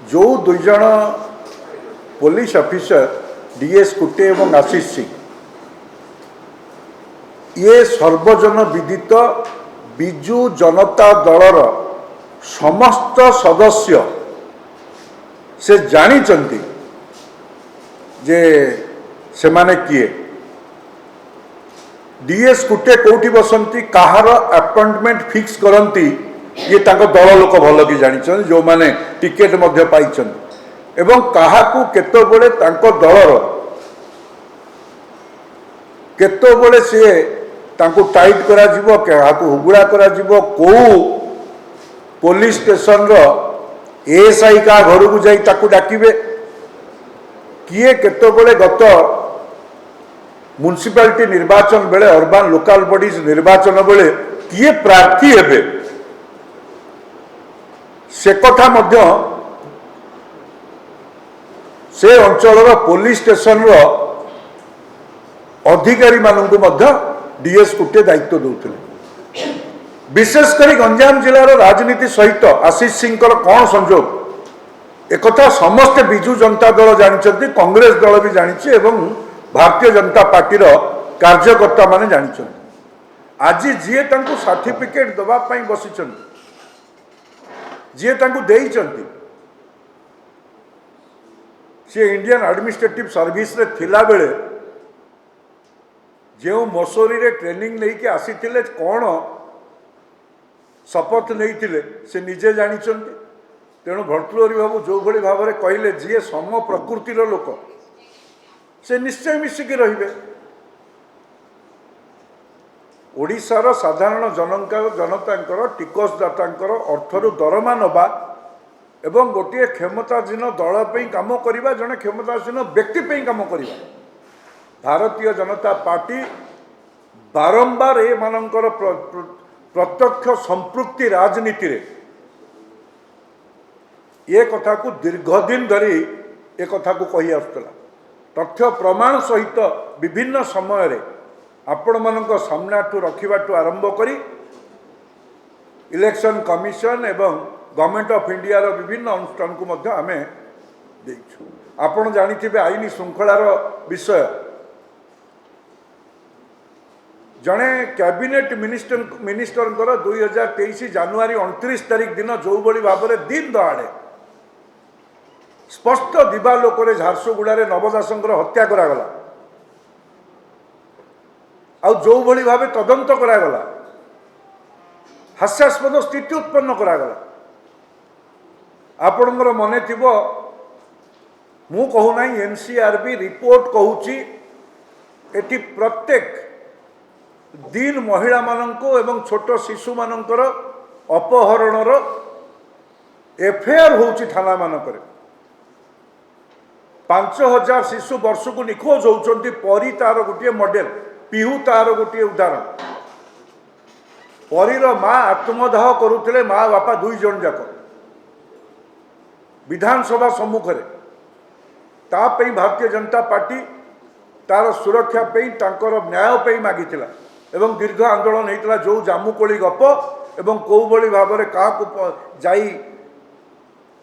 जो दुई जन पुलिस ऑफिसर डीएस कुटे और आशीष सिंह ये सर्वजन विदित बिजु जनता दलर समस्त सदस्य से जानी जे से माने किए डीएस कुटे कौटी बसंती कहार अपॉइंटमेंट फिक्स करती ये तांको दल लोक भल कि जानी जो माने टिकेट मध्य पाइछन एवं काहाकू केतबेले तांको दलर केतबेले से तांको टाइट करा जिवो काहाकू हुगुड़ा करा जिवो को पुलिस स्टेशन रो एएसआई का घर को जाई ताकू डाकिबे किए केतबेले गत म्युनिसिपालिटी निर्वाचन बेले अर्बान लोकल बॉडीज निर्वाचन बेले किए प्रार्थी हेबे से कथा मध्य से अंचल पुलिस स्टेशन रो अधिकारी मानू मध्य डीएस कुटे दायित्व दौले विशेषकर गंजाम जिलार राजनीति सहित आशीष सिंह कौन संजोग एक समस्ते बिजु जनता दल जानते कांग्रेस दल भी जानी भारतीय जनता पार्टी कार्यकर्ता माने जानी आज जी सर्टिफिकेट दवाई बसी जी सी इंडियन एडमिनिस्ट्रेटिव सर्विस रे थिला बेले जो मसूरी रे ट्रेनिंग नहीं कि आसी थिले कौन शपथ नहीं से निजे जानी तेणु भर्तृहरि बाबू जो भली भाव में कहले जी सम प्रकृतिर लोक से निश्चय मिसिकी रहिबे ओडिशार साधारण जनता टिकसदाता अर्थरु दरमा नबा एवं गोटे क्षमतासीन दल काम करवा जड़े क्षमतासीन व्यक्ति काम करवा भारतीय जनता पार्टी बारंबार ए मानकर प्रत्यक्ष संपृक्ति राजनीति रे ये कथा को दीर्घदिन धरी ए कथा को कही आसुला तथ्य प्रमाण सहित विभिन्न समय रे आपण मानक सामनाठू रखिबाठू आरंभ करी इलेक्शन कमिशन एवं गवर्नमेंट ऑफ इंडिया रो विभिन्न अनुष्ठान को मध्य आमे देइछु आपण जानिथिबे आईनी श्रृंखलार विषय जड़े कैबिनेट मिनिस्टर 2023 जानुआरी 29 तारीख दिन जो बड़ी भाव में दिन दहाड़े स्पष्ट दिवालोक झारसुगुड़ा नवदासंकर हत्या करागला आउ जो भली भाव तदंत करागला हास्यास्पद स्थिति उत्पन्न करागला आपणकर मन थी मु कहूना एनसीआरबी रिपोर्ट कहूची एटी प्रत्येक दिन महिला मानंको एवं छोट शिशु मानंकर अपहरणर एफआईआर होची थाना मानकरे 5000 शिशु वर्ष को निखोज होउचंती परी तार गोटे मॉडल पिहू तार गोटे उदाहरण परीर माँ आत्मदाह करुले माँ बापा दुई जन जाक विधानसभा सम्मुखें तापई भारतीय जनता पार्टी तार सुरक्षा तांकर न्याय मागिथिला एवं दीर्घ आंदोलन होता जो जामुकोली गप एवं कौ भली भाव में क्या जाई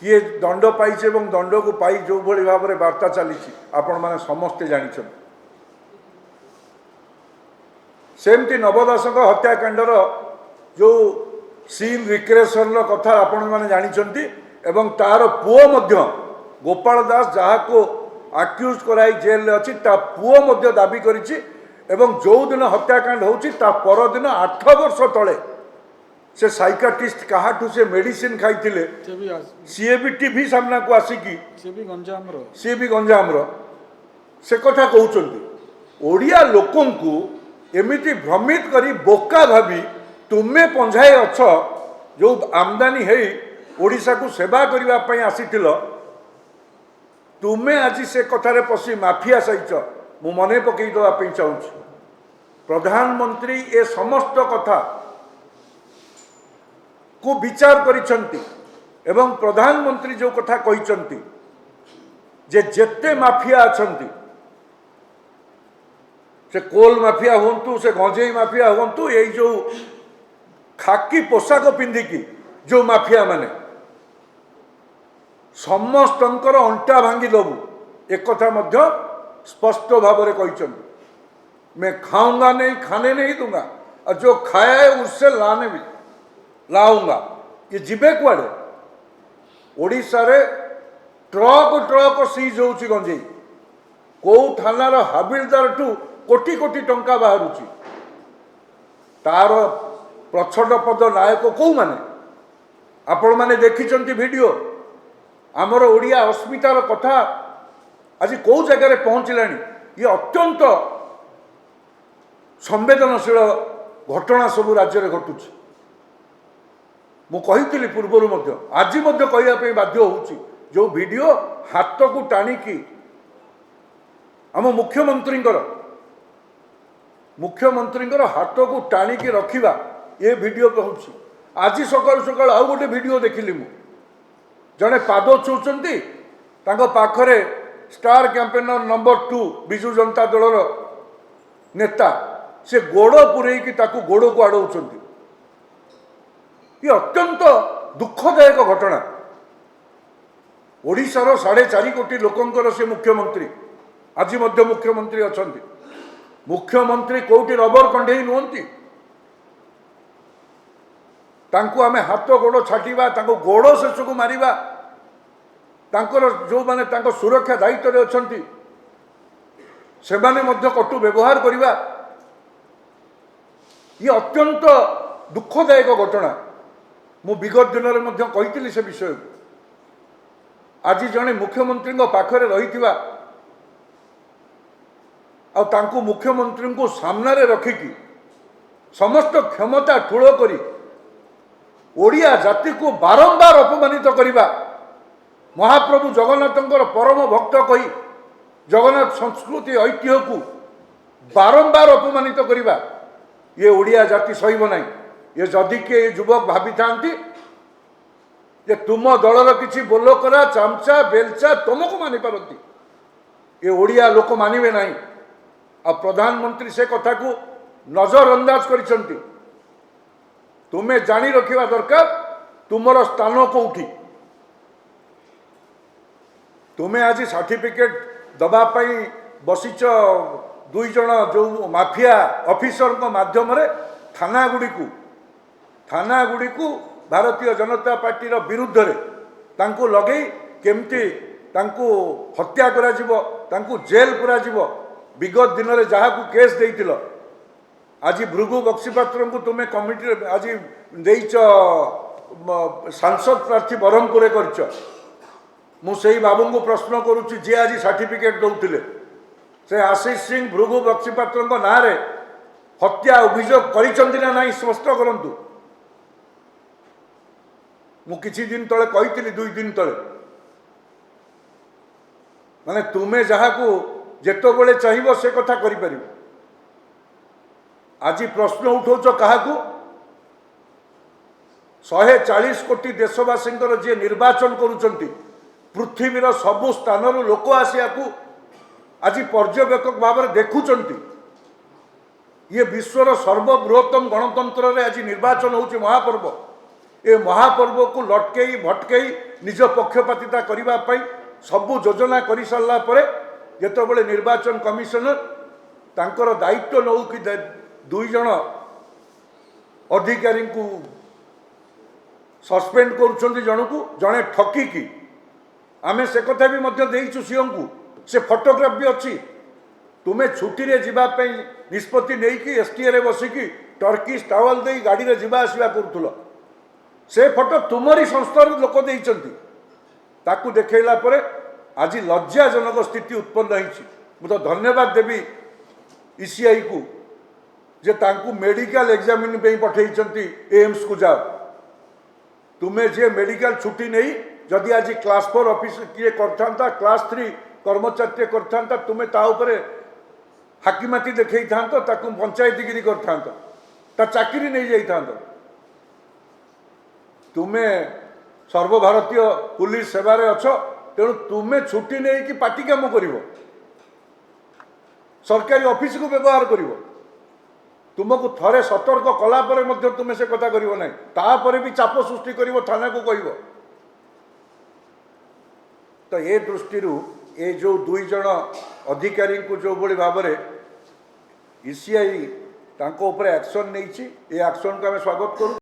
किए दंड पाई दंड को पाई जो भली भाव में वार्ता चली आपण मैंने समस्ते जानी सेमती नवदासक हत्याकांडर जो सीन रिक्रिएशन कथा आपण मैंने जानी एवं तार पुओ मध्य गोपाल दास जहाँ को आक्यूज कराई जेल अच्छी पुओ मध्य दाबी करिछि एवं जो दिन हत्याकांड होची ता परदिन 8 वर्ष तले से साइकाट्रिस्ट कहाठू से मेडिसिन खाइथिले सीए भी टीवी सामना को आसिकी सी भी गंजाम से कथा कहउचंती ओडिया लोकंकु एमिति भ्रमित करी बोका भाभी तुमे पंझाए अछ जो आमदानी है ओडिशा को सेवा करबा पई आसीथिलो तुमे आज से कथारे पसी माफिया सहित मु मने पकई देवाई चाहूँ प्रधानमंत्री ए समस्त कथा को विचार करिसंती एवं प्रधानमंत्री जो कथा कहिसंती जे जेते माफिया अछंती से कोल माफिया हुंतु से गंजेई माफिया हुंतु ये जो खाकी पोशाक पिंधिकी जो माफिया माने ସମସ୍ତଙ୍କର ଅଣ୍ଟା ଭାଙ୍ଗିଦେବୁ एक मध्य स्पष्ट भाव में कहते मैं खाऊंगा नहीं, खाने नहीं दूंगा, और जो खाया है उससे लाने भी लाऊंगा। ये जीवे कुआड़े ओडिशा रे ट्रक ट्रक सीज होउची गंजेई कौ थानार हाबिलदार ठू कोटी कोटी टंका बाहर तार प्रच्छद पद नायक कौ माने आपण माने देखिचंती वीडियो आमर ओडिया अस्मितार कथा आज कौ जगह पहुँचलानी। ये अत्यंत संवेदनशील घटना सबू राज्य में घटुची। मुझे पूर्वर आज कहवाई बाध्य होउची जो वीडियो हाथ को टाणिकी आम मुख्यमंत्री हाथ को टाणिकी रखिबा ये वीडियो कहूँ। आज सकाल सकाल आउ गोटे वीडियो देखिली मु जड़े पाद छुंचती पाखरे star campaigner number 2 Biju Janata दलर नेता से गोड़ पुरेकी गोड़ को आड़ौंट। ये अत्यंत दुखदायक घटना। ओडिशार 4.5 कोटी लोकंकर से मुख्यमंत्री आज मुख्यमंत्री अच्छा। मुख्यमंत्री कौटी रबर कंढे नुहति आम हाथ गोड़ छाटिबा गोड़ शेष को मारिबा जो माने सुरक्षा दायित्व अच्छा से कटु व्यवहार करवा ये अत्यंत दुखदायक घटना। मु विगत दिन में कही से विषय आज जड़े मुख्यमंत्री पाखरे रही मुख्यमंत्री को सामने रखिकी समस्त क्षमता ठूल करी ओडिया जाति को बारंबार अपमानित करवा महाप्रभु जगन्नाथंकर परम भक्त कही जगन्नाथ संस्कृति ऐतिह्य को बारंबार अपमानित करवा ये ओडिया जाति सहिब नहीं। ये जदि के युवक भावी था तुम दलर किसी बोलकरा चामचा बेलचा तुमको मानि पारती ये ओडिया लोक मानिबे नहीं। आ प्रधानमंत्री से कथा को नजरअंदाज करिसंती। तुम्हें जानी रखिबा दरकार तुमर स्थान कौटी। तुम्हें आज सर्टिफिकेट दबापाई बसीच 2 जन जो माफिया ऑफिसर माध्यम थाना गुड़ी को भारतीय जनता पार्टी विरुद्ध रे लगे केमती हत्या करा जेल पुरा विगत दिन में जहाँ को केस देइतिल आज भृगु बक्सीपात्र को तुम्हें कमिटी आज देइच सांसद प्रार्थी ब्रह्मपुर कर मुझे बाबू को प्रश्न करुच्ची जी आज सर्टिफिकेट दौले से आशीष सिंह भृगु बक्सीपात्र ना हत्या अभियोग कर ना स्पष्ट करूँ। मुझे दिन तले कही 2 दिन तले माने तुम्हें जहाँ को जेतो बड़े चाहिए से कथा करि। आज प्रश्न उठौच क्या 140 कोटी देशवासी जी निर्वाचन करुँच पृथ्वीर सबु स्थान लोक आसिया आज पर्यवेक्षक भाव में देखुंट। ये विश्वर सर्वबृहत्तम गणतंत्र रे आज निर्वाचन होची महापर्व। ये महापर्व को लटकई भटकई निज पक्षपातिता करने सबू योजना कर सारा पर जिते निर्वाचन कमिशनर तांकर दायित्व नौ कि 2 जन अधिकारी को सस्पेंड करुँच जन को जड़े ठकिकी आमे से कथा भी देइछु सीएम को से फोटोग्राफ भी अच्छी। तुम्हें छुट्टी रे जीवाई निष्पत्ति नहीं कि एसटीए रे बसिकी टर्किश टावल दे गाड़ी रे जीवा आसवा करुल से फोटो तुमरी संस्थार लोक देइचंती ताकू देखैला परे आज लज्जाजनक स्थिति उत्पन्न होइछि। मु तो धन्यवाद देवी ईसीआई को जे तांकू मेडिकल एग्जामिन पे पठेइचंती एम्स को जाओ। तुम्हें जे मेडिकल छुट्टी नहीं जदि आज क्लास 4 ऑफिस किए करता क्लास 3 कर्मचारी करता तुम्हें ता उपरे हाकिमाती देखई था पंचायतगिरी कर चाकरी नहीं जाता। तुम्हें सर्वभारतीय पुलिस सेवार अछ तेणु तुम्हें छुट्टी नहीं कि पार्टी काम कर सरकारी ऑफिस को व्यवहार कर तुमको थरे सतर्क कलापर तुम्हें से कथा कर भी चाप सृष्टि कर थाना को कह तो ए दृष्टि ये जो दुई जन अधिकारी को जो बड़ी भाव में ईसीआई एक्शन नहीं, एक्शन को आम स्वागत करूँ।